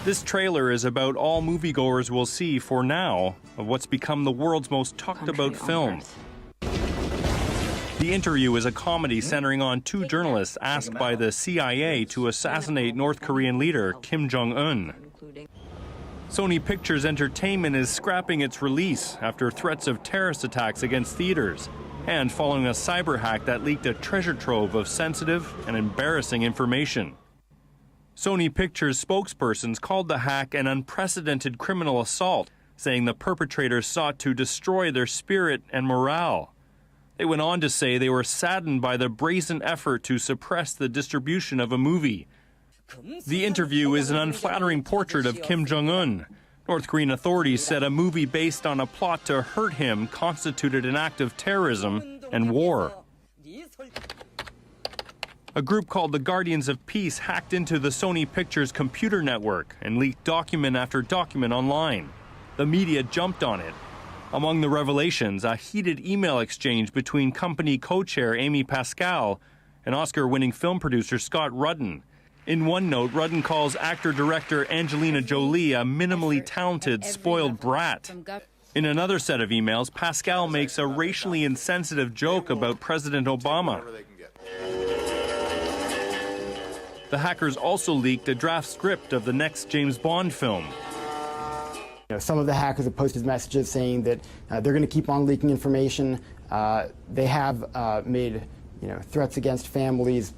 This trailer is about all moviegoers will see for now of what's become the world's most talked about film. The Interview is a comedy centering on two journalists asked by the CIA to assassinate North Korean leader Kim Jong Un. Sony Pictures Entertainment is scrapping its release after threats of terrorist attacks against theaters and following a cyber hack that leaked a treasure trove of sensitive and embarrassing information. Sony Pictures spokespersons called the hack an unprecedented criminal assault, saying the perpetrators sought to destroy their spirit and morale. They went on to say they were saddened by the brazen effort to suppress the distribution of a movie. The Interview is an unflattering portrait of Kim Jong Un. North Korean authorities said a movie based on a plot to hurt him constituted an act of terrorism and war. A group called the Guardians of Peace hacked into the Sony Pictures computer network and leaked document after document online. The media jumped on it. Among the revelations, a heated email exchange between company co-chair Amy Pascal and Oscar-winning film producer Scott Rudin. In one note, Rudin calls actor-director Angelina Jolie a minimally talented, spoiled brat. In another set of emails, Pascal makes a racially insensitive joke about President Obama. The hackers also leaked a draft script of the next James Bond film. Some of the hackers have posted messages saying that they're going to keep on leaking information. They have made threats against families.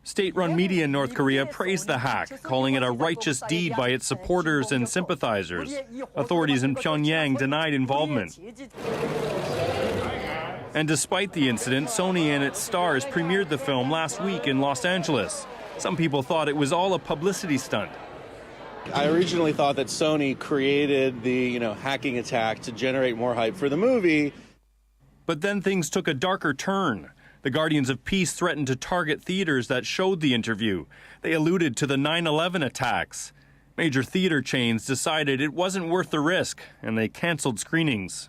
State-run media in North Korea praised the hack, calling it a righteous deed by its supporters and sympathizers. Authorities in Pyongyang denied involvement. And despite the incident, Sony and its stars premiered the film last week in Los Angeles. Some people thought it was all a publicity stunt. I originally thought that Sony created the, hacking attack to generate more hype for the movie. But then things took a darker turn. The Guardians of Peace threatened to target theaters that showed the Interview. They alluded to the 9/11 attacks. Major theater chains decided it wasn't worth the risk, and they canceled screenings.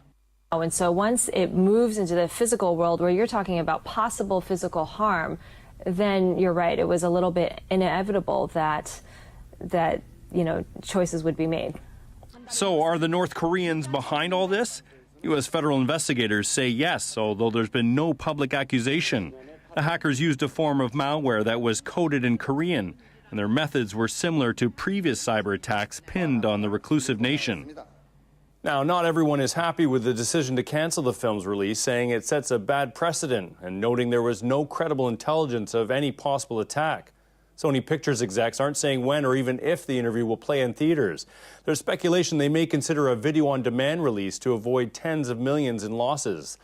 And so once it moves into the physical world where you're talking about possible physical harm, then you're right, it was a little bit inevitable that choices would be made. So are the North Koreans behind all this? U.S. federal investigators say yes, although there's been no public accusation. The hackers used a form of malware that was coded in Korean, and their methods were similar to previous cyber attacks pinned on the reclusive nation. Now, not everyone is happy with the decision to cancel the film's release, saying it sets a bad precedent and noting there was no credible intelligence of any possible attack. Sony Pictures execs aren't saying when or even if the Interview will play in theaters. There's speculation they may consider a video-on-demand release to avoid tens of millions in losses.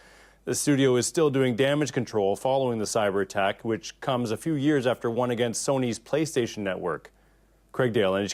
The studio is still doing damage control following the cyber attack, which comes a few years after one against Sony's PlayStation network. Craig Dale, NHK.